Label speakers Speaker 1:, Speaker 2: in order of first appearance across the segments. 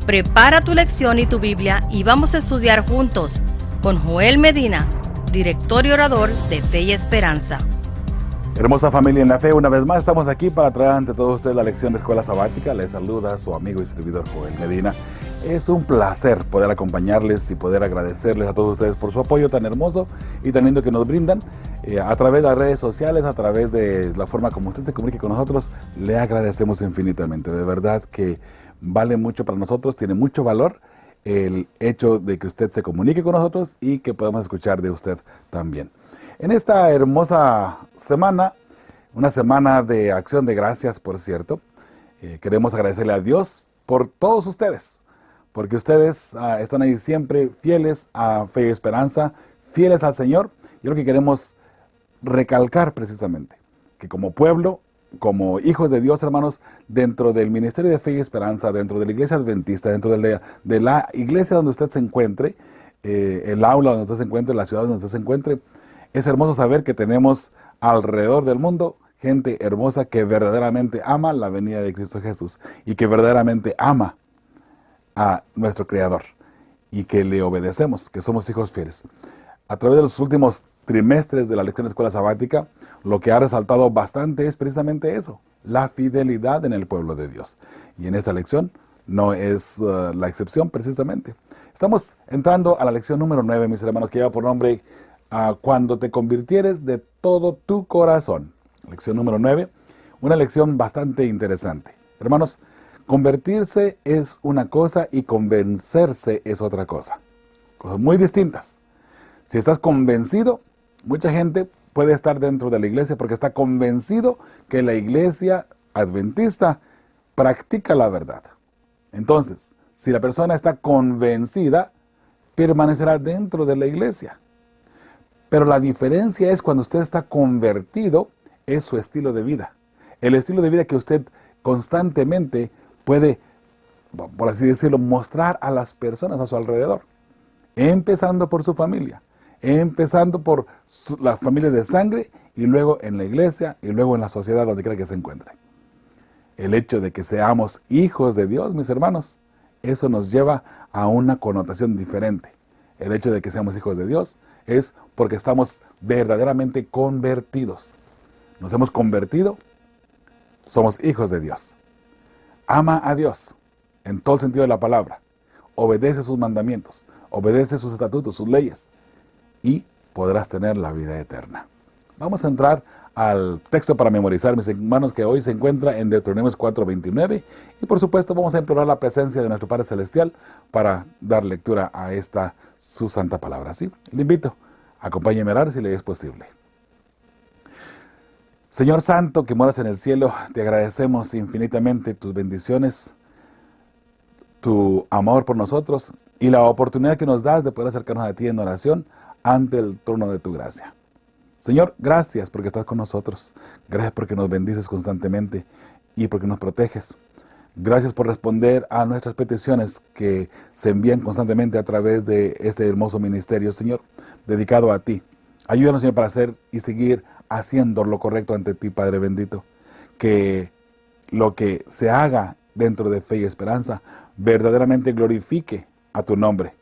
Speaker 1: Prepara tu lección y tu Biblia y vamos a estudiar juntos con Joel Medina, director y orador de Fe y Esperanza.
Speaker 2: Hermosa familia en la fe, una vez más estamos aquí para traer ante todos ustedes la lección de Escuela Sabática. Les saluda su amigo y servidor Joel Medina. Es un placer poder acompañarles y poder agradecerles a todos ustedes por su apoyo tan hermoso y tan lindo que nos brindan a través de las redes sociales, a través de la forma como usted se comunique con nosotros. Le agradecemos infinitamente, de verdad que vale mucho para nosotros, tiene mucho valor el hecho de que usted se comunique con nosotros y que podamos escuchar de usted también. En esta hermosa semana, una semana de acción de gracias, por cierto, queremos agradecerle a Dios por todos ustedes, porque ustedes están ahí siempre fieles a Fe y Esperanza, fieles al Señor. Y lo que queremos recalcar precisamente, que como pueblo, como hijos de Dios, hermanos, dentro del Ministerio de Fe y Esperanza, dentro de la Iglesia Adventista, dentro de la iglesia donde usted se encuentre, el aula donde usted se encuentre, la ciudad donde usted se encuentre, es hermoso saber que tenemos alrededor del mundo gente hermosa que verdaderamente ama la venida de Cristo Jesús y que verdaderamente ama a nuestro Creador y que le obedecemos, que somos hijos fieles. A través de los últimos trimestres de la lección de Escuela Sabática, lo que ha resaltado bastante es precisamente eso, la fidelidad en el pueblo de Dios. Y en esta lección no es la excepción precisamente. Estamos entrando a la lección número 9, mis hermanos, que lleva por nombre Cuando te convirtieres de todo tu corazón. Lección número 9, una lección bastante interesante. Hermanos, convertirse es una cosa y convencerse es otra cosa. Cosas muy distintas. Si estás convencido, mucha gente puede estar dentro de la iglesia porque está convencido que la iglesia adventista practica la verdad. Entonces, si la persona está convencida, permanecerá dentro de la iglesia. Pero la diferencia es cuando usted está convertido, es su estilo de vida. El estilo de vida que usted constantemente puede, por así decirlo, mostrar a las personas a su alrededor. Empezando por su familia, empezando por la familia de sangre y luego en la iglesia y luego en la sociedad donde quiera que se encuentre. El hecho de que seamos hijos de Dios, mis hermanos, eso nos lleva a una connotación diferente. El hecho de que seamos hijos de Dios es porque estamos verdaderamente convertidos. Nos hemos convertido, somos hijos de Dios. Ama a Dios en todo el sentido de la palabra. Obedece sus mandamientos, obedece sus estatutos, sus leyes y podrás tener la vida eterna. Vamos a entrar al texto para memorizar, mis hermanos, que hoy se encuentra en Deuteronomio 4:29 y por supuesto vamos a implorar la presencia de nuestro Padre Celestial para dar lectura a esta su santa palabra. ¿Sí? Le invito, acompáñeme a orar si le es posible. Señor Santo que moras en el cielo, te agradecemos infinitamente tus bendiciones, tu amor por nosotros y la oportunidad que nos das de poder acercarnos a ti en oración ante el trono de tu gracia. Señor, gracias porque estás con nosotros. Gracias porque nos bendices constantemente y porque nos proteges. Gracias por responder a nuestras peticiones que se envían constantemente a través de este hermoso ministerio, Señor, dedicado a ti. Ayúdanos, Señor, para hacer y seguir haciendo lo correcto ante ti, Padre bendito. Que lo que se haga dentro de Fe y Esperanza verdaderamente glorifique a tu nombre.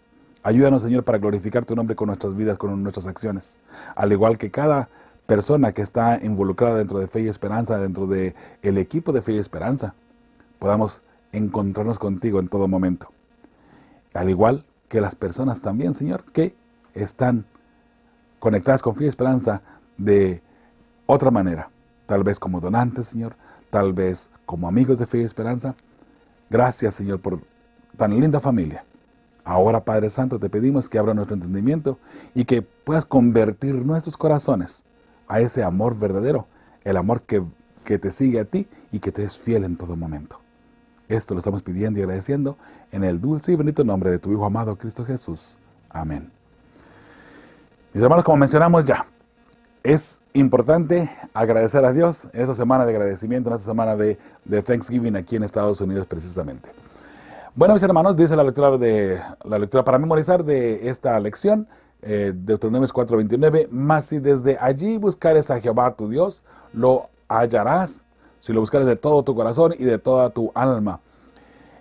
Speaker 2: Ayúdanos, Señor, para glorificar tu nombre con nuestras vidas, con nuestras acciones. Al igual que cada persona que está involucrada dentro de Fe y Esperanza, dentro del equipo de Fe y Esperanza, podamos encontrarnos contigo en todo momento. Al igual que las personas también, Señor, que están conectadas con Fe y Esperanza de otra manera. Tal vez como donantes, Señor, tal vez como amigos de Fe y Esperanza. Gracias, Señor, por tan linda familia. Ahora, Padre Santo, te pedimos que abra nuestro entendimiento y que puedas convertir nuestros corazones a ese amor verdadero, el amor que te sigue a ti y que te es fiel en todo momento. Esto lo estamos pidiendo y agradeciendo en el dulce y bendito nombre de tu Hijo amado, Cristo Jesús. Amén. Mis hermanos, como mencionamos ya, es importante agradecer a Dios en esta semana de agradecimiento, en esta semana de Thanksgiving aquí en Estados Unidos precisamente. Bueno, mis hermanos, dice la lectura para memorizar de esta lección, Deuteronomio 4:29, mas si desde allí buscares a Jehová tu Dios, lo hallarás, si lo buscares de todo tu corazón y de toda tu alma.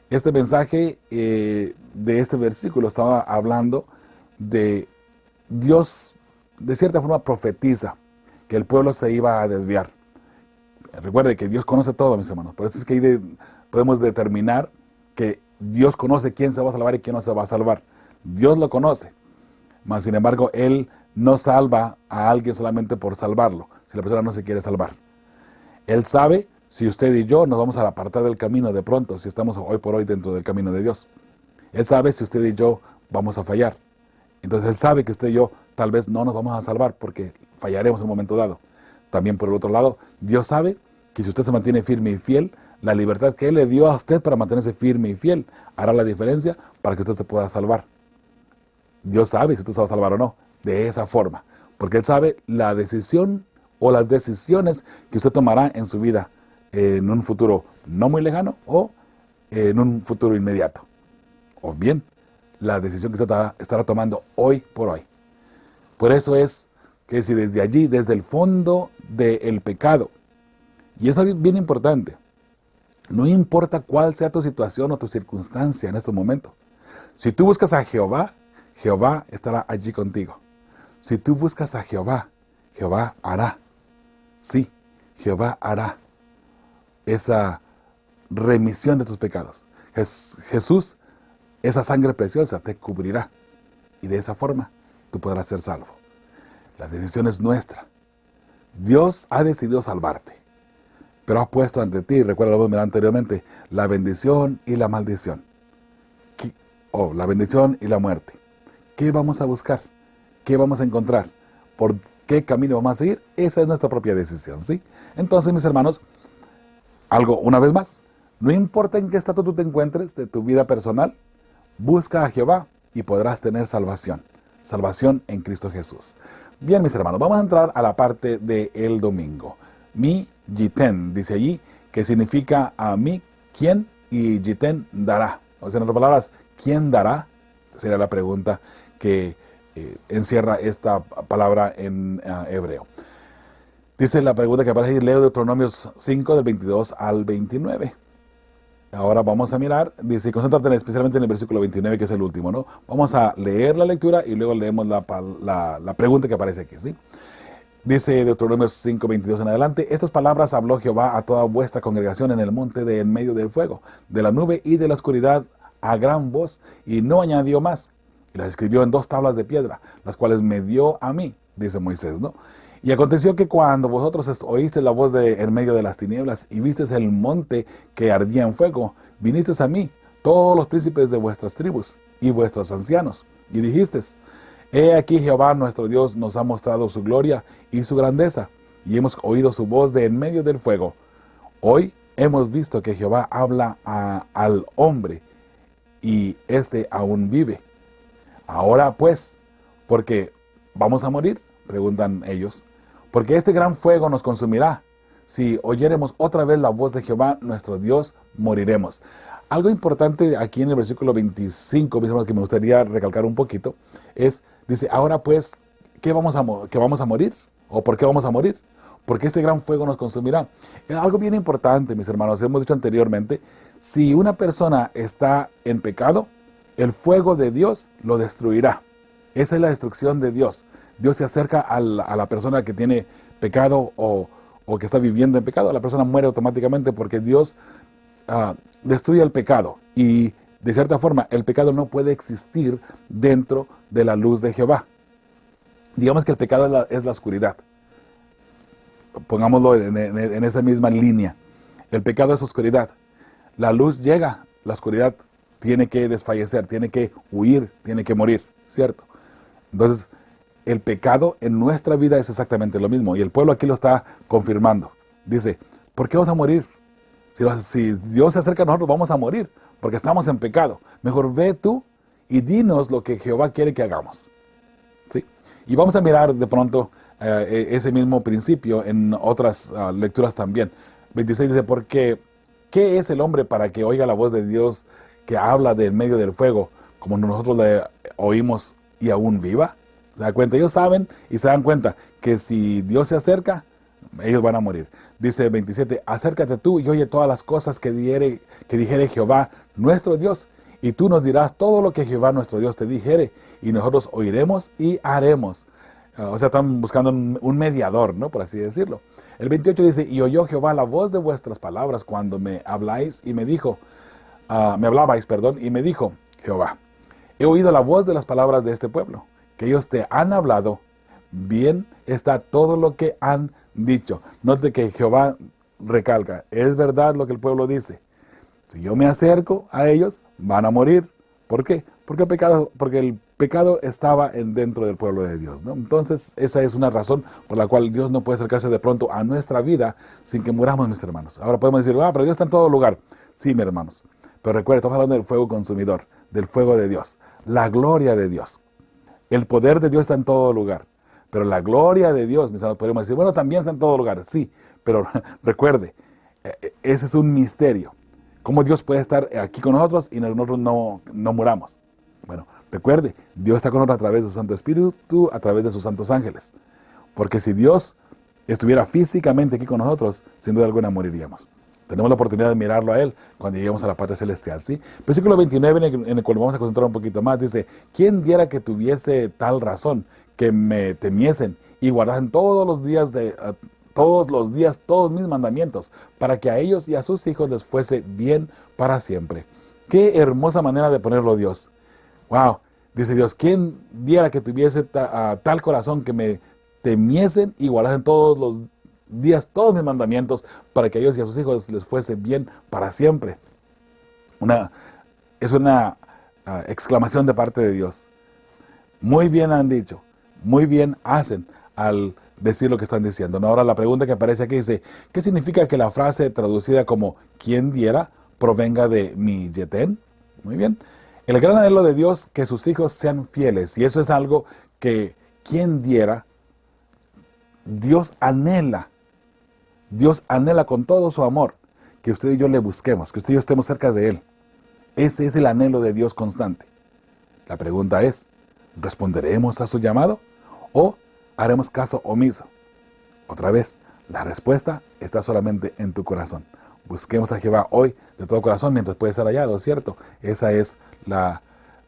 Speaker 2: Este mensaje de este versículo estaba hablando de Dios, de cierta forma profetiza que el pueblo se iba a desviar. Recuerde que Dios conoce todo, mis hermanos. Por eso es que ahí podemos determinar que Dios conoce quién se va a salvar y quién no se va a salvar. Dios lo conoce. Mas, sin embargo, Él no salva a alguien solamente por salvarlo, si la persona no se quiere salvar. Él sabe si usted y yo nos vamos a apartar del camino de pronto, si estamos hoy por hoy dentro del camino de Dios. Él sabe si usted y yo vamos a fallar. Entonces Él sabe que usted y yo tal vez no nos vamos a salvar porque fallaremos en un momento dado. También por el otro lado, Dios sabe que si usted se mantiene firme y fiel, la libertad que Él le dio a usted para mantenerse firme y fiel hará la diferencia para que usted se pueda salvar. Dios sabe si usted se va a salvar o no, de esa forma. Porque Él sabe la decisión o las decisiones que usted tomará en su vida en un futuro no muy lejano o en un futuro inmediato. O bien, la decisión que usted estará tomando hoy por hoy. Por eso es que si desde allí, desde el fondo del pecado, y eso es bien importante, no importa cuál sea tu situación o tu circunstancia en este momento, si tú buscas a Jehová, Jehová estará allí contigo. Si tú buscas a Jehová, Jehová hará. Sí, Jehová hará esa remisión de tus pecados. Jesús, esa sangre preciosa te cubrirá. Y de esa forma tú podrás ser salvo. La decisión es nuestra. Dios ha decidido salvarte. Pero ha puesto ante ti, recuerda lo que miramos anteriormente, la bendición y la maldición. La bendición y la muerte. ¿Qué vamos a buscar? ¿Qué vamos a encontrar? ¿Por qué camino vamos a seguir? Esa es nuestra propia decisión, ¿sí? Entonces, mis hermanos, una vez más, no importa en qué estado tú te encuentres de tu vida personal, busca a Jehová y podrás tener salvación. Salvación en Cristo Jesús. Bien, mis hermanos, vamos a entrar a la parte del domingo. Mi Yiten, dice allí, que significa a mí, quién, y Yiten dará. O sea, en otras palabras, ¿quién dará? Sería la pregunta que encierra esta palabra en hebreo. Dice la pregunta que aparece ahí, leo Deuteronomio 5, del 22 al 29. Ahora vamos a mirar, dice, concéntrate especialmente en el versículo 29, que es el último, ¿no? Vamos a leer la lectura y luego leemos la pregunta que aparece aquí, ¿sí? Dice Deuteronomio 5, 22 en adelante, estas palabras habló Jehová a toda vuestra congregación en el monte de en medio del fuego, de la nube y de la oscuridad a gran voz, y no añadió más. Y las escribió en 2 tablas de piedra, las cuales me dio a mí, dice Moisés, ¿no? Y aconteció que cuando vosotros oísteis la voz de en medio de las tinieblas y visteis el monte que ardía en fuego, vinisteis a mí, todos los príncipes de vuestras tribus y vuestros ancianos, y dijisteis, he aquí Jehová nuestro Dios nos ha mostrado su gloria y su grandeza, y hemos oído su voz de en medio del fuego. Hoy hemos visto que Jehová habla al hombre, y éste aún vive. Ahora pues, porque vamos a morir, preguntan ellos, porque este gran fuego nos consumirá. Si oyéremos otra vez la voz de Jehová, nuestro Dios, moriremos. Algo importante aquí en el versículo 25, mis hermanos, que me gustaría recalcar un poquito, dice, ahora pues, ¿que vamos a morir? ¿O por qué vamos a morir? Porque este gran fuego nos consumirá. Es algo bien importante, mis hermanos, hemos dicho anteriormente, si una persona está en pecado, el fuego de Dios lo destruirá. Esa es la destrucción de Dios. Dios se acerca a la persona que tiene pecado o que está viviendo en pecado. La persona muere automáticamente porque Dios destruye el pecado. Y de cierta forma, el pecado no puede existir dentro de la luz de Jehová. Digamos que el pecado es la oscuridad. Pongámoslo en esa misma línea. El pecado es oscuridad. La luz llega, la oscuridad tiene que desfallecer, tiene que huir, tiene que morir, ¿cierto? Entonces, el pecado en nuestra vida es exactamente lo mismo. Y el pueblo aquí lo está confirmando. Dice, ¿por qué vamos a morir? Si Dios se acerca a nosotros, vamos a morir, porque estamos en pecado. Mejor ve tú y dinos lo que Jehová quiere que hagamos. ¿Sí? Y vamos a mirar de pronto ese mismo principio en otras lecturas también. 26 dice, porque ¿qué es el hombre para que oiga la voz de Dios que habla de en medio del fuego, como nosotros le oímos y aún viva? ¿Se da cuenta? Ellos saben y se dan cuenta que si Dios se acerca, ellos van a morir. Dice 27, acércate tú y oye todas las cosas que dijere Jehová, nuestro Dios, y tú nos dirás todo lo que Jehová nuestro Dios te dijere, y nosotros oiremos y haremos. O sea, están buscando un mediador, ¿no? Por así decirlo. El 28 dice, y oyó Jehová la voz de vuestras palabras cuando me habláis, y me dijo, me hablabais, perdón, y me dijo, Jehová, he oído la voz de las palabras de este pueblo, que ellos te han hablado, bien está todo lo que han dicho. Note que Jehová recalca, es verdad lo que el pueblo dice. Si yo me acerco a ellos, van a morir. ¿Por qué? Porque el pecado estaba dentro del pueblo de Dios, ¿no? Entonces, esa es una razón por la cual Dios no puede acercarse de pronto a nuestra vida sin que muramos, mis hermanos. Ahora podemos decir, pero Dios está en todo lugar. Sí, mis hermanos. Pero recuerda, estamos hablando del fuego consumidor, del fuego de Dios, la gloria de Dios. El poder de Dios está en todo lugar. Pero la gloria de Dios, mis hermanos, podemos decir, bueno, también está en todo lugar. Sí, pero recuerde, ese es un misterio. ¿Cómo Dios puede estar aquí con nosotros y nosotros no muramos? Bueno, recuerde, Dios está con nosotros a través de su Santo Espíritu, a través de sus santos ángeles. Porque si Dios estuviera físicamente aquí con nosotros, sin duda alguna moriríamos. Tenemos la oportunidad de mirarlo a Él cuando lleguemos a la patria celestial, ¿sí? Versículo 29, en el cual vamos a concentrar un poquito más, dice, ¿quién diera que tuviese tal razón, que me temiesen y guardasen todos mis mandamientos, para que a ellos y a sus hijos les fuese bien para siempre? Qué hermosa manera de ponerlo Dios. Wow, dice Dios, ¿quién diera que tuviese tal corazón, que me temiesen y guardasen todos los días todos mis mandamientos, para que a ellos y a sus hijos les fuese bien para siempre? Es una exclamación de parte de Dios. Muy bien han dicho, muy bien hacen al decir lo que están diciendo. Ahora la pregunta que aparece aquí dice, ¿qué significa que la frase traducida como ¿quién diera? Provenga de mi yetén? Muy bien. El gran anhelo de Dios, que sus hijos sean fieles, y eso es algo que ¿quién diera? Dios anhela con todo su amor que usted y yo le busquemos, que usted y yo estemos cerca de Él. Ese es el anhelo de Dios constante. La pregunta es, ¿responderemos a su llamado o haremos caso omiso? Otra vez, la respuesta está solamente en tu corazón. Busquemos a Jehová hoy de todo corazón mientras puede ser hallado, ¿cierto? Esa es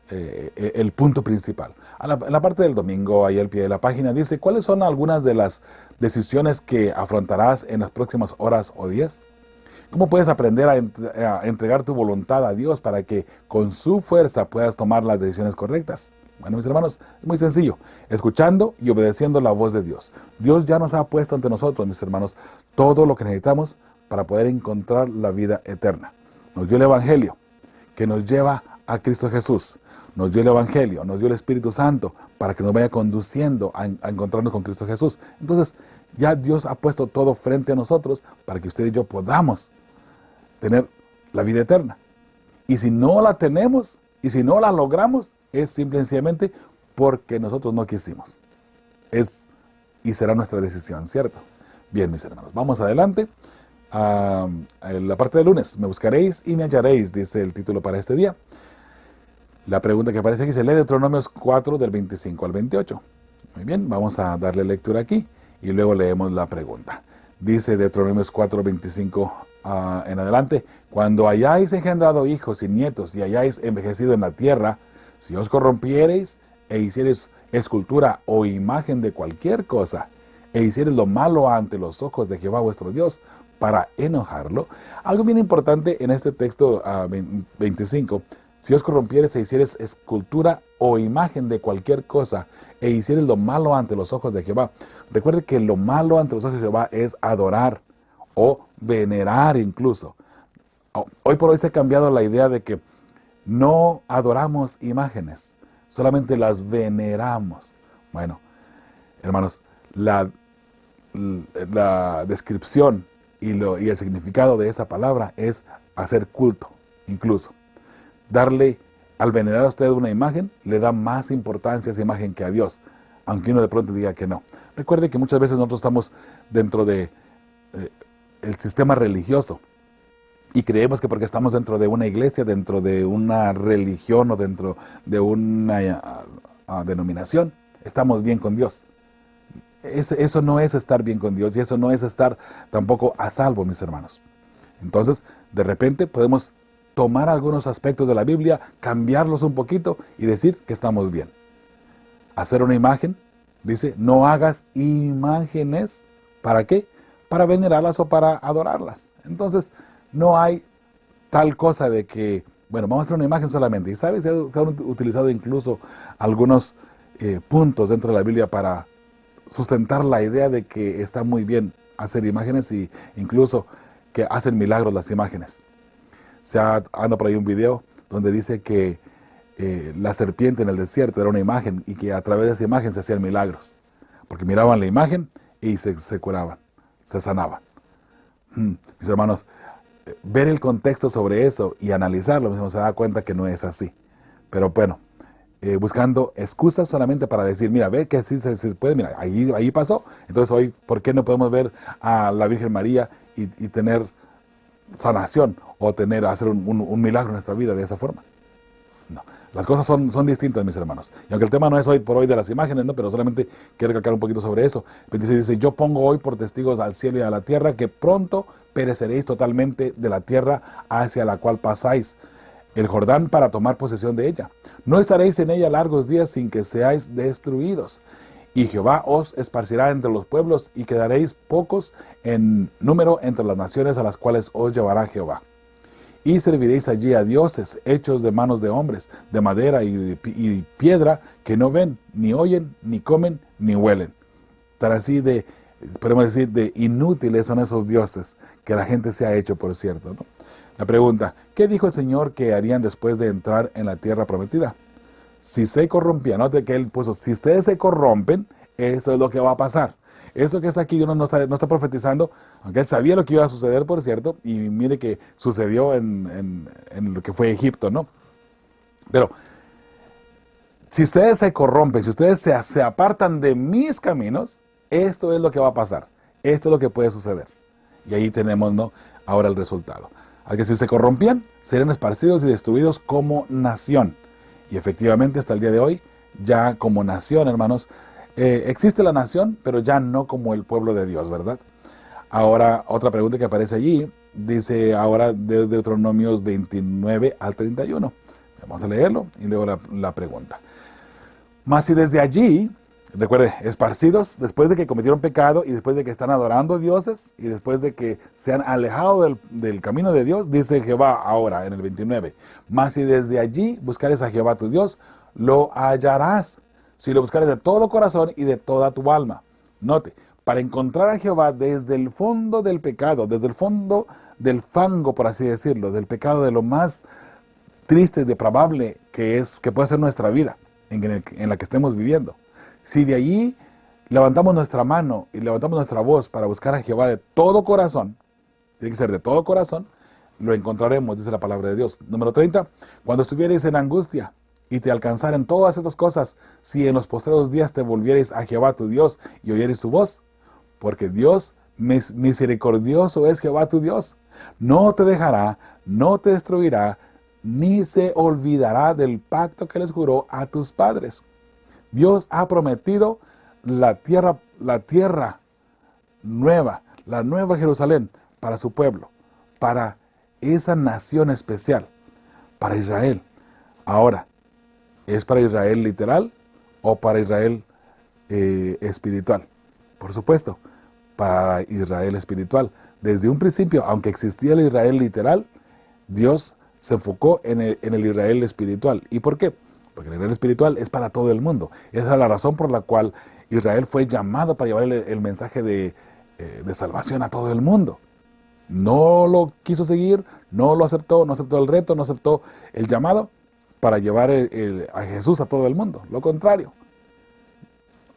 Speaker 2: el punto principal. En la parte del domingo, ahí al pie de la página, dice, ¿cuáles son algunas de las decisiones que afrontarás en las próximas horas o días? ¿Cómo puedes aprender a entregar tu voluntad a Dios para que con su fuerza puedas tomar las decisiones correctas? Bueno, mis hermanos, es muy sencillo, escuchando y obedeciendo la voz de Dios. Dios ya nos ha puesto ante nosotros, mis hermanos, todo lo que necesitamos para poder encontrar la vida eterna. Nos dio el Evangelio, que nos lleva a Cristo Jesús. Nos dio el Evangelio, nos dio el Espíritu Santo, para que nos vaya conduciendo a encontrarnos con Cristo Jesús. Entonces, ya Dios ha puesto todo frente a nosotros para que usted y yo podamos tener la vida eterna. Y si no la tenemos, y si no la logramos, es simple y sencillamente porque nosotros no quisimos. Y será nuestra decisión, ¿cierto? Bien, mis hermanos, vamos adelante. La parte del lunes, me buscaréis y me hallaréis, dice el título para este día. La pregunta que aparece aquí se lee Deuteronomios 4 del 25 al 28. Muy bien, vamos a darle lectura aquí y luego leemos la pregunta. Dice Deuteronomios 4, 25 en adelante, cuando hayáis engendrado hijos y nietos y hayáis envejecido en la tierra, si os corrompiereis e hiciereis escultura o imagen de cualquier cosa, e hiciereis lo malo ante los ojos de Jehová vuestro Dios, para enojarlo. Algo bien importante en este texto 25, si os corrompiereis e hiciereis escultura o imagen de cualquier cosa, e hiciereis lo malo ante los ojos de Jehová. Recuerde que lo malo ante los ojos de Jehová es adorar o venerar incluso. Hoy por hoy se ha cambiado la idea de que no adoramos imágenes, solamente las veneramos. Bueno, hermanos, la descripción y el significado de esa palabra es hacer culto, incluso. Al venerar a usted una imagen, le da más importancia a esa imagen que a Dios, aunque uno de pronto diga que no. Recuerde que muchas veces nosotros estamos dentro de el sistema religioso y creemos que porque estamos dentro de una iglesia, dentro de una religión o dentro de una denominación, estamos bien con Dios. Eso no es estar bien con Dios y eso no es estar tampoco a salvo, mis hermanos. Entonces, de repente podemos tomar algunos aspectos de la Biblia, cambiarlos un poquito y decir que estamos bien. Hacer una imagen, dice, no hagas imágenes. ¿Para qué? Para venerarlas o para adorarlas. Entonces, no hay tal cosa de que, bueno, vamos a hacer una imagen solamente. Y sabes, se han utilizado incluso algunos puntos dentro de la Biblia para sustentar la idea de que está muy bien hacer imágenes y incluso que hacen milagros las imágenes. Anda por ahí un video donde dice que la serpiente en el desierto era una imagen y que a través de esa imagen se hacían milagros. Porque miraban la imagen y se curaban, se sanaban. Mis hermanos, ver el contexto sobre eso y analizarlo, se da cuenta que no es así. Pero bueno, buscando excusas solamente para decir, mira, ve que sí se puede, mira, ahí pasó. Entonces hoy, ¿por qué no podemos ver a la Virgen María y tener sanación o hacer un milagro en nuestra vida de esa forma? No, las cosas son distintas, mis hermanos. Y aunque el tema no es hoy por hoy de las imágenes, ¿no? Pero solamente quiero recalcar un poquito sobre eso. Dice, yo pongo hoy por testigos al cielo y a la tierra que pronto pereceréis totalmente de la tierra hacia la cual pasáis el Jordán para tomar posesión de ella. No estaréis en ella largos días sin que seáis destruidos. Y Jehová os esparcirá entre los pueblos y quedaréis pocos en número entre las naciones a las cuales os llevará Jehová. Y serviréis allí a dioses hechos de manos de hombres, de madera y piedra, que no ven, ni oyen, ni comen, ni huelen. Tan así podemos decir, de inútiles son esos dioses que la gente se ha hecho, por cierto, ¿no? La pregunta, ¿qué dijo el Señor que harían después de entrar en la tierra prometida? Si se corrompían, note que él puso, si ustedes se corrompen, eso es lo que va a pasar. Eso que está aquí, Dios no está profetizando, aunque él sabía lo que iba a suceder, por cierto, y mire que sucedió en lo que fue Egipto, ¿no? Pero, si ustedes se corrompen, si ustedes se apartan de mis caminos, esto es lo que va a pasar. Esto es lo que puede suceder. Y ahí tenemos, ¿no?, ahora el resultado. Así que si se corrompían, serían esparcidos y destruidos como nación. Y efectivamente, hasta el día de hoy, ya como nación, hermanos, existe la nación, pero ya no como el pueblo de Dios, ¿verdad? Ahora, otra pregunta que aparece allí, dice ahora de Deuteronomios 29 al 31. Vamos a leerlo y luego la pregunta. Mas si desde allí, recuerde, esparcidos, después de que cometieron pecado y después de que están adorando dioses y después de que se han alejado del camino de Dios, dice Jehová ahora en el 29. Mas si desde allí buscares a Jehová tu Dios, lo hallarás. Si lo buscares de todo corazón y de toda tu alma. Note, para encontrar a Jehová desde el fondo del pecado, desde el fondo del fango, por así decirlo, del pecado de lo más triste y depravable que puede ser nuestra vida, en la que estemos viviendo. Si de allí levantamos nuestra mano y levantamos nuestra voz para buscar a Jehová de todo corazón, tiene que ser de todo corazón, lo encontraremos, dice la palabra de Dios. Número 30, cuando estuvierais en angustia, y te alcanzaren todas estas cosas, si en los postreros días te volviereis a Jehová tu Dios y oyereis su voz, porque Dios misericordioso es Jehová tu Dios, no te dejará, no te destruirá, ni se olvidará del pacto que les juró a tus padres. Dios ha prometido la tierra nueva, la nueva Jerusalén para su pueblo, para esa nación especial, para Israel. Ahora, ¿es para Israel literal o para Israel espiritual? Por supuesto, para Israel espiritual. Desde un principio, aunque existía el Israel literal, Dios se enfocó en el Israel espiritual. ¿Y por qué? Porque el Israel espiritual es para todo el mundo. Esa es la razón por la cual Israel fue llamado para llevar el mensaje de salvación a todo el mundo. No lo quiso seguir, no lo aceptó, no aceptó el reto, no aceptó el llamado para llevar a Jesús a todo el mundo. Lo contrario.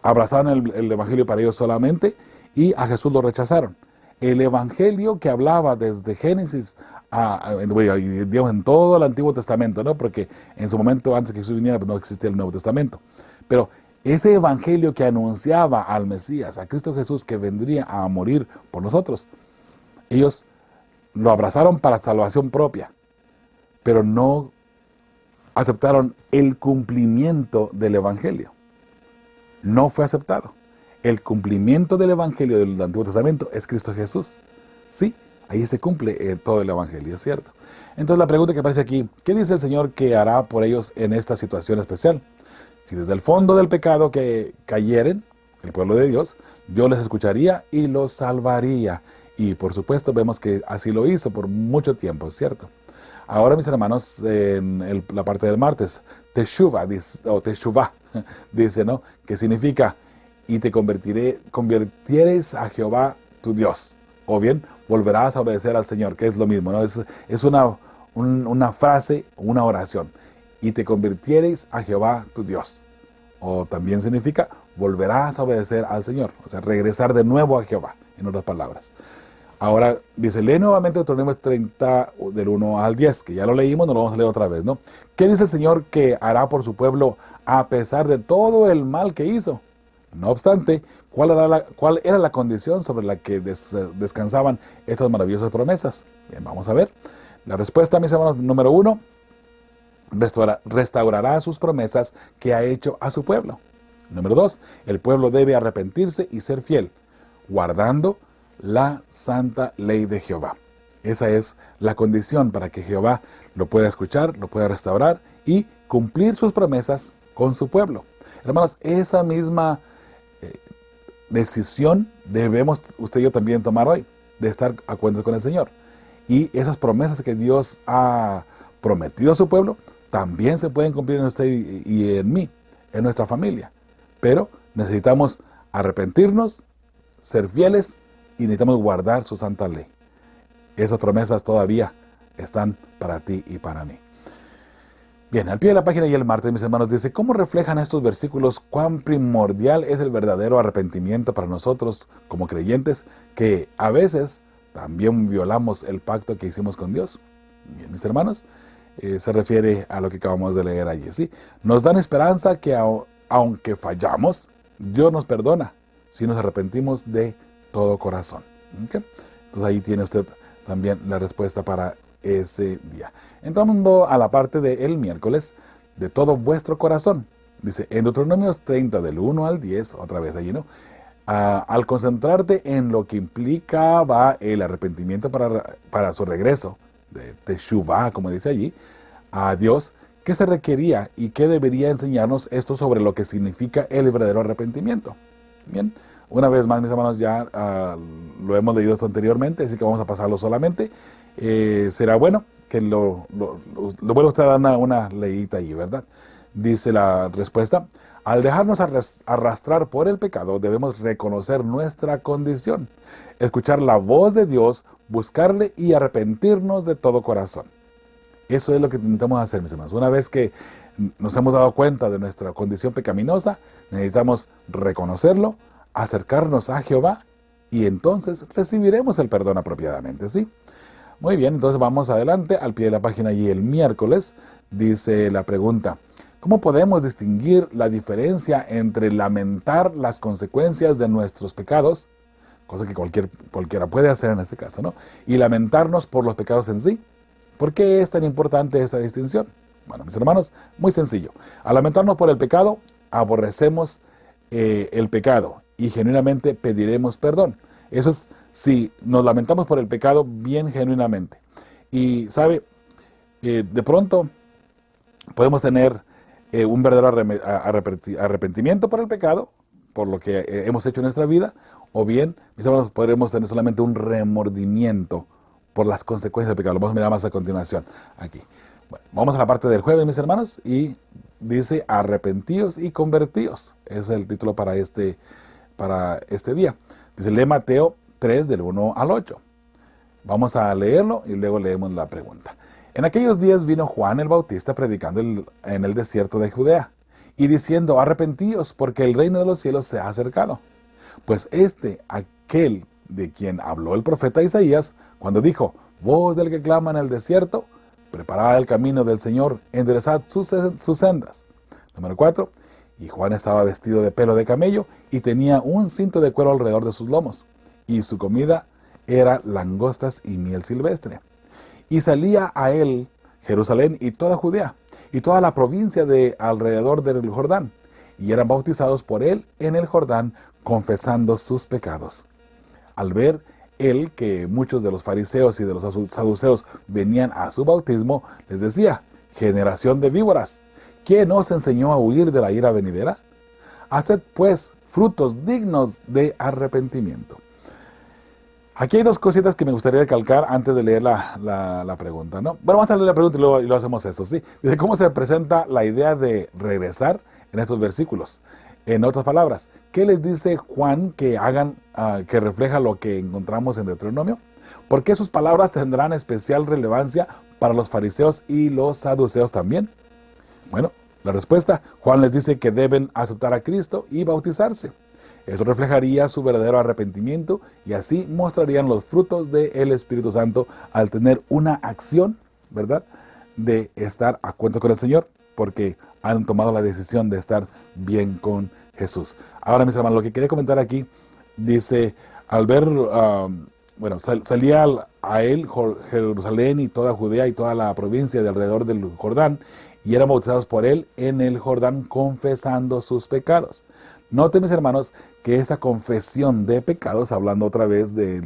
Speaker 2: Abrazaron el evangelio para ellos solamente y a Jesús lo rechazaron. El evangelio que hablaba desde Génesis digamos, en todo el Antiguo Testamento, ¿no? Porque en su momento, antes que Jesús viniera, pues no existía el Nuevo Testamento. Pero ese evangelio que anunciaba al Mesías, a Cristo Jesús, que vendría a morir por nosotros, ellos lo abrazaron para salvación propia, pero no aceptaron el cumplimiento del evangelio. No fue aceptado. El cumplimiento del evangelio del Antiguo Testamento es Cristo Jesús. Sí, Ahí se cumple todo el Evangelio, ¿cierto? Entonces la pregunta que aparece aquí, ¿qué dice el Señor que hará por ellos en esta situación especial? Si desde el fondo del pecado que cayeren, el pueblo de Dios, Dios les escucharía y los salvaría. Y por supuesto vemos que así lo hizo por mucho tiempo, ¿cierto? Ahora, mis hermanos, en la parte del martes, Teshuvah, o Teshuvah, dice, ¿no? Que significa, y te convirtieres a Jehová tu Dios. O bien, volverás a obedecer al Señor, que es lo mismo, ¿no? Es una frase, una oración. Y te convirtieres a Jehová tu Dios. O también significa, volverás a obedecer al Señor. O sea, regresar de nuevo a Jehová, en otras palabras. Ahora, dice, lee nuevamente Deuteronomio 30, del 1 al 10, que ya lo leímos, no lo vamos a leer otra vez, ¿no? ¿Qué dice el Señor que hará por su pueblo a pesar de todo el mal que hizo? No obstante, ¿cuál era la condición sobre la que descansaban estas maravillosas promesas? Bien, vamos a ver. La respuesta, mis hermanos, número 1, restaurará sus promesas que ha hecho a su pueblo. Número 2, el pueblo debe arrepentirse y ser fiel, guardando la santa ley de Jehová. Esa es la condición para que Jehová lo pueda escuchar, lo pueda restaurar y cumplir sus promesas con su pueblo. Hermanos, esa misma decisión debemos usted y yo también tomar hoy, de estar a cuentas con el Señor. Y esas promesas que Dios ha prometido a su pueblo, también se pueden cumplir en usted y en mí, en nuestra familia. Pero necesitamos arrepentirnos, ser fieles y necesitamos guardar su santa ley. Esas promesas todavía están para ti y para mí. Bien, al pie de la página y el martes, mis hermanos, dice, ¿cómo reflejan estos versículos cuán primordial es el verdadero arrepentimiento para nosotros como creyentes, que a veces también violamos el pacto que hicimos con Dios? Bien, mis hermanos, se refiere a lo que acabamos de leer allí, ¿sí? Nos dan esperanza que aunque fallamos, Dios nos perdona si nos arrepentimos de todo corazón. ¿Okay? Entonces ahí tiene usted también la respuesta para ese día. Entrando a la parte del miércoles, de todo vuestro corazón. Dice, en Deuteronomios 30, del 1 al 10, otra vez allí, ¿no? Al concentrarte en lo que implicaba el arrepentimiento para su regreso, de Teshuvah, como dice allí, a Dios, ¿qué se requería y qué debería enseñarnos esto sobre lo que significa el verdadero arrepentimiento? Bien, una vez más, mis hermanos, ya lo hemos leído esto anteriormente, así que vamos a pasarlo solamente. Será bueno que lo bueno usted dar una leída ahí, ¿verdad? Dice la respuesta, al dejarnos arrastrar por el pecado, debemos reconocer nuestra condición, escuchar la voz de Dios, buscarle y arrepentirnos de todo corazón. Eso es lo que intentamos hacer, mis hermanos. Una vez que nos hemos dado cuenta de nuestra condición pecaminosa, necesitamos reconocerlo, acercarnos a Jehová y entonces recibiremos el perdón apropiadamente, ¿sí? Muy bien, entonces vamos adelante al pie de la página y el miércoles dice la pregunta, ¿cómo podemos distinguir la diferencia entre lamentar las consecuencias de nuestros pecados, cosa que cualquiera puede hacer en este caso, ¿no? Y lamentarnos por los pecados en sí? ¿Por qué es tan importante esta distinción? Bueno, mis hermanos, muy sencillo. Al lamentarnos por el pecado, aborrecemos el pecado y genuinamente pediremos perdón. Eso es si nos lamentamos por el pecado bien genuinamente. Y sabe, de pronto podemos tener un verdadero arrepentimiento por el pecado, por lo que hemos hecho en nuestra vida, o bien, mis hermanos, podremos tener solamente un remordimiento por las consecuencias del pecado. Lo vamos a mirar más a continuación aquí. Bueno, vamos a la parte del jueves, mis hermanos, y dice arrepentíos y convertíos. Ese es el título para este día. Dice, lee Mateo 3, del 1 al 8. Vamos a leerlo y luego leemos la pregunta. En aquellos días vino Juan el Bautista predicando en el desierto de Judea y diciendo, arrepentíos porque el reino de los cielos se ha acercado. Pues aquel de quien habló el profeta Isaías, cuando dijo, voz del que clama en el desierto, preparad el camino del Señor, enderezad sus sendas. Número 4, y Juan estaba vestido de pelo de camello y tenía un cinto de cuero alrededor de sus lomos, y su comida era langostas y miel silvestre. Y salía a él Jerusalén y toda Judea, y toda la provincia de alrededor del Jordán, y eran bautizados por él en el Jordán, confesando sus pecados. Al ver él, que muchos de los fariseos y de los saduceos venían a su bautismo, les decía: generación de víboras, ¿quién os enseñó a huir de la ira venidera? Haced pues frutos dignos de arrepentimiento. Aquí hay dos cositas que me gustaría recalcar antes de leer la pregunta, ¿no? Bueno, vamos a leer la pregunta y luego hacemos esto, ¿sí? Dice: ¿cómo se presenta la idea de regresar en estos versículos? En otras palabras, ¿qué les dice Juan que hagan, que refleja lo que encontramos en Deuteronomio? ¿Por qué sus palabras tendrán especial relevancia para los fariseos y los saduceos también? Bueno, la respuesta: Juan les dice que deben aceptar a Cristo y bautizarse. Eso reflejaría su verdadero arrepentimiento y así mostrarían los frutos del Espíritu Santo al tener una acción, ¿verdad?, de estar a cuenta con el Señor, porque han tomado la decisión de estar bien con Jesús. Ahora, mis hermanos, lo que quería comentar aquí, dice: al ver, salía a él Jerusalén y toda Judea y toda la provincia de alrededor del Jordán, y eran bautizados por él en el Jordán, confesando sus pecados. Noten, mis hermanos, que esta confesión de pecados, hablando otra vez de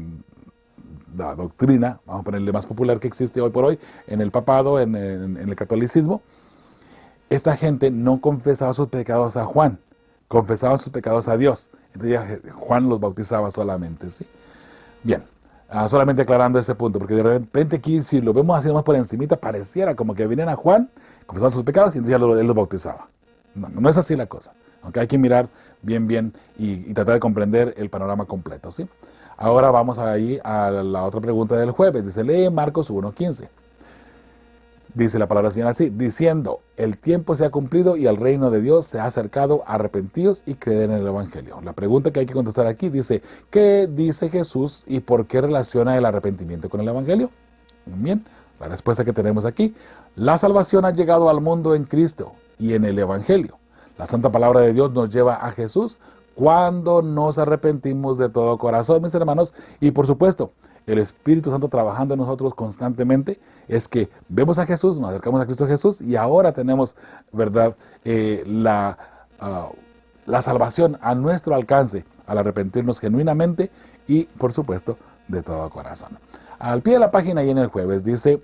Speaker 2: la doctrina, vamos a ponerle más popular, que existe hoy por hoy en el papado, en el catolicismo, esta gente no confesaba sus pecados a Juan, confesaban sus pecados a Dios. Entonces ya Juan los bautizaba solamente, ¿sí? Bien, solamente aclarando ese punto, porque de repente aquí, si lo vemos así más por encimita, pareciera como que vienen a Juan, confesaban sus pecados y entonces ya él los bautizaba. No es así la cosa. Aunque hay que mirar bien y tratar de comprender el panorama completo, ¿sí? Ahora vamos ahí a la otra pregunta del jueves. Dice: lee Marcos 1:15. Dice la palabra del Señor así: diciendo, el tiempo se ha cumplido y el reino de Dios se ha acercado, arrepentíos y creed en el Evangelio. La pregunta que hay que contestar aquí dice: ¿qué dice Jesús y por qué relaciona el arrepentimiento con el Evangelio? Bien, la respuesta que tenemos aquí: la salvación ha llegado al mundo en Cristo y en el Evangelio. La santa palabra de Dios nos lleva a Jesús cuando nos arrepentimos de todo corazón, mis hermanos, y por supuesto, el Espíritu Santo trabajando en nosotros constantemente, es que vemos a Jesús, nos acercamos a Cristo Jesús y ahora tenemos, ¿verdad?, la salvación a nuestro alcance al arrepentirnos genuinamente y, por supuesto, de todo corazón. Al pie de la página y en el jueves dice,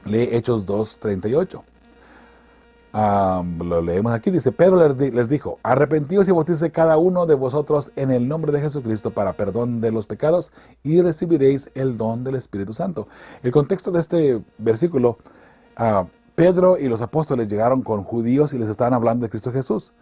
Speaker 2: lee Hechos 2:38. Lo leemos aquí, dice: Pedro les dijo: arrepentíos y bautícese cada uno de vosotros en el nombre de Jesucristo para perdón de los pecados y recibiréis el don del Espíritu Santo. El contexto de este versículo, Pedro y los apóstoles llegaron con judíos y les estaban hablando de Cristo Jesús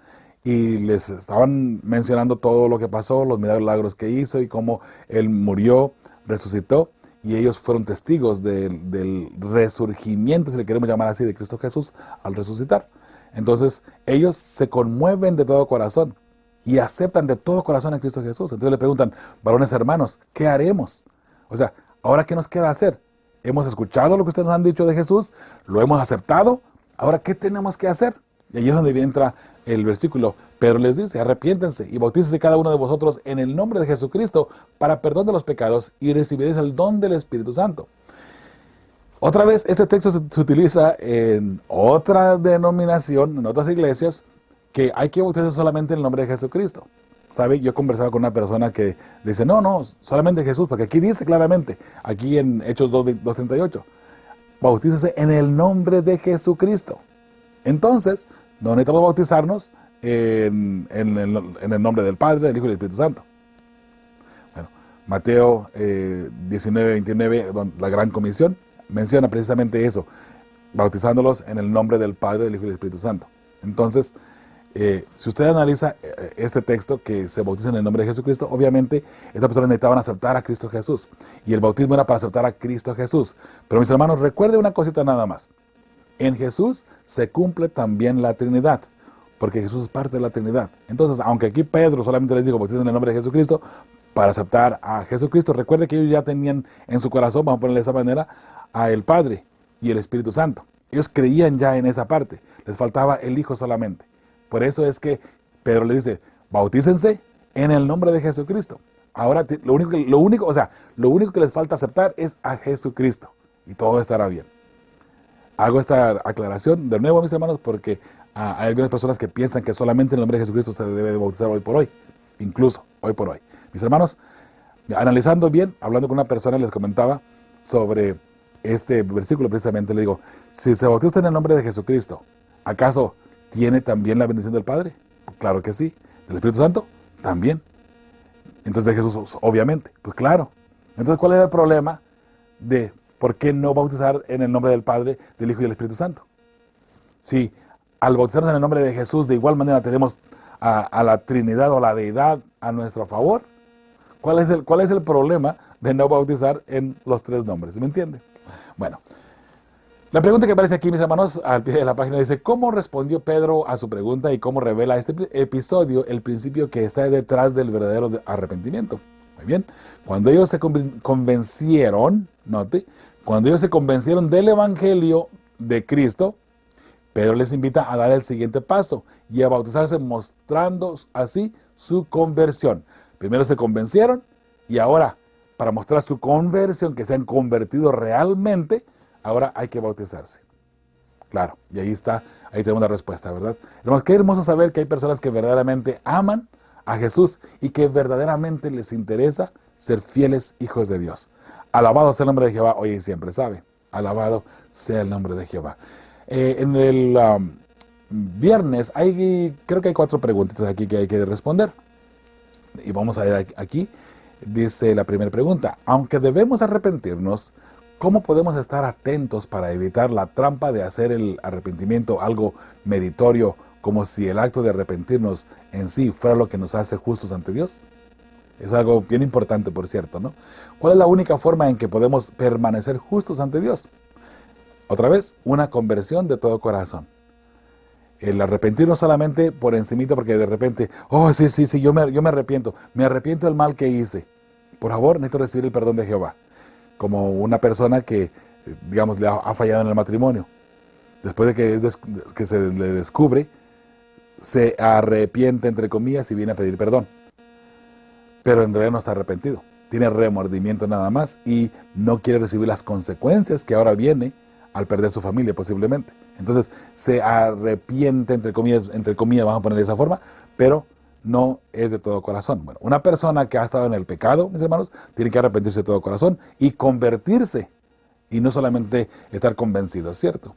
Speaker 2: y les estaban mencionando todo lo que pasó, los milagros que hizo y cómo Él murió, resucitó. Y ellos fueron testigos del resurgimiento, si le queremos llamar así, de Cristo Jesús al resucitar. Entonces, ellos se conmueven de todo corazón y aceptan de todo corazón a Cristo Jesús. Entonces le preguntan: varones hermanos, ¿qué haremos? O sea, ¿ahora qué nos queda hacer? Hemos escuchado lo que ustedes nos han dicho de Jesús, lo hemos aceptado, ¿ahora qué tenemos que hacer? Y ahí es donde entra el versículo. Pedro les dice: arrepiéntense y bautícese cada uno de vosotros en el nombre de Jesucristo para perdón de los pecados y recibiréis el don del Espíritu Santo. Otra vez, este texto se utiliza en otra denominación, en otras iglesias, que hay que bautizarse solamente en el nombre de Jesucristo. ¿Sabe? Yo conversaba con una persona que dice: no, solamente Jesús, porque aquí dice claramente, aquí en Hechos 2:38, bautícese en el nombre de Jesucristo. Entonces, no necesitamos bautizarnos en el nombre del Padre, del Hijo y del Espíritu Santo. Bueno, Mateo 19:29, la Gran Comisión, menciona precisamente eso, bautizándolos en el nombre del Padre, del Hijo y del Espíritu Santo. Entonces, si usted analiza este texto, que se bautiza en el nombre de Jesucristo, obviamente estas personas necesitaban aceptar a Cristo Jesús, y el bautismo era para aceptar a Cristo Jesús. Pero mis hermanos, recuerde una cosita nada más: en Jesús se cumple también la Trinidad, porque Jesús es parte de la Trinidad. Entonces, aunque aquí Pedro solamente les dijo: bauticen en el nombre de Jesucristo para aceptar a Jesucristo, recuerde que ellos ya tenían en su corazón, vamos a ponerle de esa manera, a el Padre y el Espíritu Santo. Ellos creían ya en esa parte, les faltaba el Hijo solamente. Por eso es que Pedro les dice: bautícense en el nombre de Jesucristo. Ahora lo único que les falta aceptar es a Jesucristo y todo estará bien. Hago esta aclaración de nuevo, mis hermanos, porque hay algunas personas que piensan que solamente en el nombre de Jesucristo se debe de bautizar hoy por hoy, incluso hoy por hoy. Mis hermanos, Analizando bien, hablando con una persona, les comentaba sobre este versículo precisamente. Le digo, si se bautiza usted en el nombre de Jesucristo, ¿acaso tiene también la bendición del Padre? Claro que sí. ¿Del Espíritu Santo? También. Entonces de Jesús, obviamente. Pues claro. Entonces, ¿cuál es el problema de por qué no bautizar en el nombre del Padre, del Hijo y del Espíritu Santo? Si al bautizarnos en el nombre de Jesús, de igual manera tenemos a la Trinidad o la Deidad a nuestro favor, ¿cuál es el problema de no bautizar en los tres nombres? ¿Me entiende? Bueno, la pregunta que aparece aquí, mis hermanos, al pie de la página dice, ¿cómo respondió Pedro a su pregunta y cómo revela este episodio el principio que está detrás del verdadero arrepentimiento? Muy bien, cuando ellos se convencieron, note, cuando ellos se convencieron del Evangelio de Cristo, Pedro les invita a dar el siguiente paso y a bautizarse, mostrando así su conversión. Primero se convencieron y ahora, para mostrar su conversión, que se han convertido realmente, ahora hay que bautizarse. Claro, y ahí tenemos la respuesta, ¿verdad? Hermanos, qué hermoso saber que hay personas que verdaderamente aman a Jesús y que verdaderamente les interesa ser fieles hijos de Dios. Alabado sea el nombre de Jehová, hoy y siempre, ¿sabe? Alabado sea el nombre de Jehová. En el viernes creo que hay 4 preguntitas aquí que hay que responder. Y vamos a ver aquí, dice la primera pregunta, aunque debemos arrepentirnos, ¿cómo podemos estar atentos para evitar la trampa de hacer el arrepentimiento algo meritorio, como si el acto de arrepentirnos en sí fuera lo que nos hace justos ante Dios? Es algo bien importante, por cierto, ¿no? ¿Cuál es la única forma en que podemos permanecer justos ante Dios? Otra vez, una conversión de todo corazón. El arrepentirnos solamente por encimita, porque de repente, oh, sí, yo me arrepiento del mal que hice. Por favor, necesito recibir el perdón de Jehová. Como una persona que, digamos, le ha fallado en el matrimonio. Después de que se le descubre, se arrepiente, entre comillas, y viene a pedir perdón. Pero en realidad no está arrepentido. Tiene remordimiento nada más y no quiere recibir las consecuencias que ahora viene al perder su familia posiblemente. Entonces se arrepiente, entre comillas, vamos a poner de esa forma, pero no es de todo corazón. Bueno, una persona que ha estado en el pecado, mis hermanos, tiene que arrepentirse de todo corazón y convertirse, y no solamente estar convencido, ¿cierto?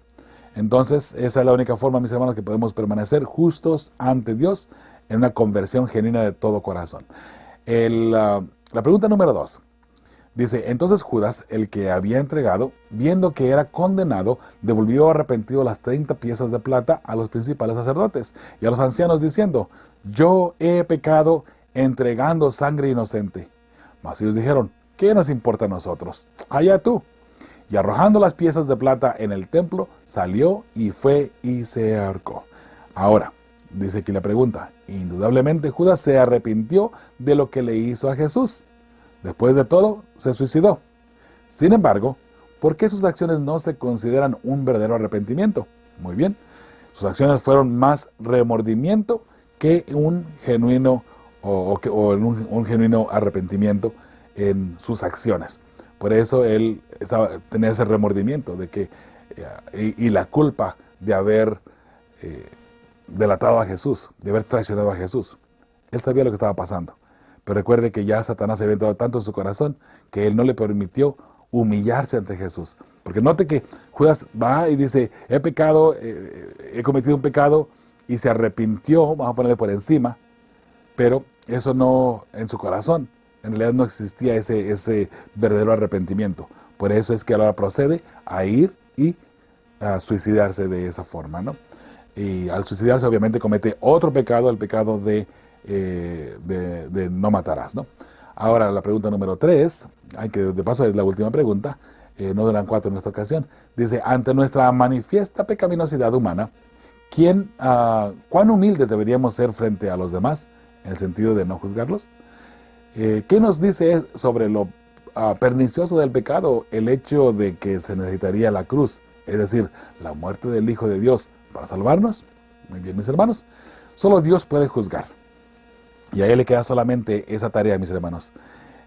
Speaker 2: Entonces esa es la única forma, mis hermanos, que podemos permanecer justos ante Dios en una conversión genuina de todo corazón. La pregunta número 2. Dice, entonces Judas, el que había entregado, viendo que era condenado, devolvió arrepentido las 30 piezas de plata a los principales sacerdotes y a los ancianos, diciendo, yo he pecado entregando sangre inocente. Mas ellos dijeron, ¿qué nos importa a nosotros? Allá tú. Y arrojando las piezas de plata en el templo, salió y fue y se ahorcó. Ahora, dice aquí la pregunta, indudablemente Judas se arrepintió de lo que le hizo a Jesús. Después de todo, se suicidó. Sin embargo, ¿por qué sus acciones no se consideran un verdadero arrepentimiento? Muy bien, sus acciones fueron más remordimiento que un genuino un genuino arrepentimiento en sus acciones. Por eso él tenía ese remordimiento de que y la culpa de haber delatado a Jesús, de haber traicionado a Jesús. Él sabía lo que estaba pasando. Pero recuerde que ya Satanás había entrado tanto en su corazón que él no le permitió humillarse ante Jesús. Porque note que Judas va y dice, he pecado, he cometido un pecado, y se arrepintió, vamos a ponerle por encima, pero eso no en su corazón. En realidad no existía ese verdadero arrepentimiento. Por eso es que ahora procede a ir y a suicidarse de esa forma, ¿no? Y al suicidarse obviamente comete otro pecado, el pecado de no matarás, ¿no? Ahora la pregunta número 3, que de paso es la última pregunta, no eran 4 en esta ocasión. Dice, ante nuestra manifiesta pecaminosidad humana, ¿cuán humildes deberíamos ser frente a los demás, en el sentido de no juzgarlos? ¿Qué nos dice sobre lo pernicioso del pecado el hecho de que se necesitaría la cruz, es decir, la muerte del Hijo de Dios para salvarnos? Muy bien, mis hermanos, solo Dios puede juzgar. Y a Él le queda solamente esa tarea, mis hermanos.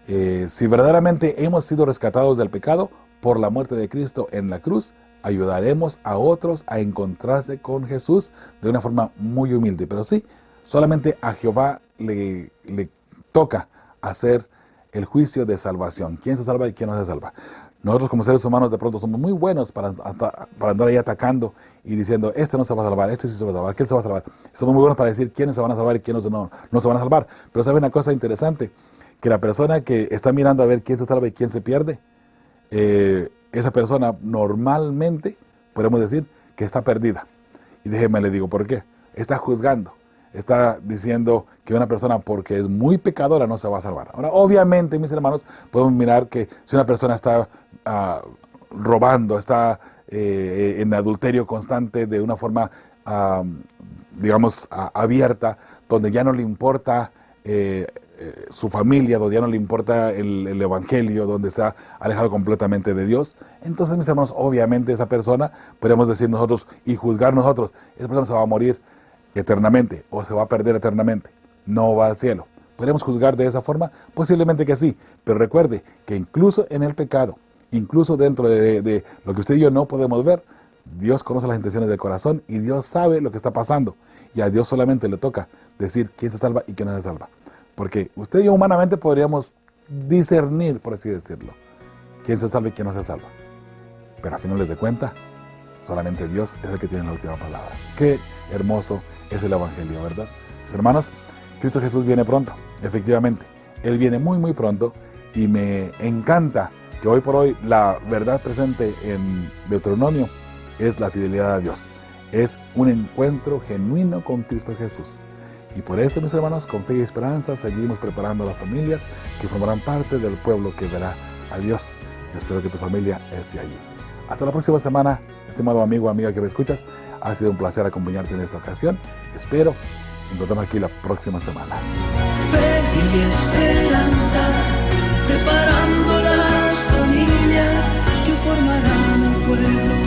Speaker 2: Si verdaderamente hemos sido rescatados del pecado por la muerte de Cristo en la cruz, ayudaremos a otros a encontrarse con Jesús de una forma muy humilde. Pero sí, solamente a Jehová le toca hacer el juicio de salvación. ¿Quién se salva y quién no se salva? Nosotros como seres humanos de pronto somos muy buenos para andar ahí atacando y diciendo, este no se va a salvar, este sí se va a salvar, ¿quién se va a salvar? Somos muy buenos para decir quiénes se van a salvar y quiénes no se van a salvar. Pero ¿sabe una cosa interesante? Que la persona que está mirando a ver quién se salva y quién se pierde, esa persona normalmente podemos decir que está perdida. Y déjeme le digo por qué. Está juzgando. Está diciendo que una persona porque es muy pecadora no se va a salvar. Ahora, obviamente, mis hermanos, podemos mirar que si una persona está robando, está en adulterio constante de una forma, digamos, abierta, donde ya no le importa su familia, donde ya no le importa el evangelio, donde se ha alejado completamente de Dios, entonces, mis hermanos, obviamente esa persona, podemos decir nosotros y juzgar nosotros, esa persona se va a morir eternamente o se va a perder eternamente, no va al cielo. ¿Podemos juzgar de esa forma? Posiblemente que sí, pero recuerde que incluso en el pecado, incluso dentro de lo que usted y yo no podemos ver, Dios conoce las intenciones del corazón y Dios sabe lo que está pasando. Y a Dios solamente le toca decir quién se salva y quién no se salva. Porque usted y yo humanamente podríamos discernir, por así decirlo, quién se salva y quién no se salva. Pero a finales de cuentas, solamente Dios es el que tiene la última palabra. Qué hermoso es el Evangelio, ¿verdad? Mis hermanos, Cristo Jesús viene pronto, efectivamente. Él viene muy, muy pronto y me encanta que hoy por hoy la verdad presente en Deuteronomio es la fidelidad a Dios. Es un encuentro genuino con Cristo Jesús. Y por eso, mis hermanos, con fe y esperanza, seguimos preparando a las familias que formarán parte del pueblo que verá a Dios. Yo espero que tu familia esté allí. Hasta la próxima semana, estimado amigo o amiga que me escuchas. Ha sido un placer acompañarte en esta ocasión. Espero encontrarnos aquí la próxima semana.
Speaker 3: Fe y esperanza, preparando las familias que formarán un pueblo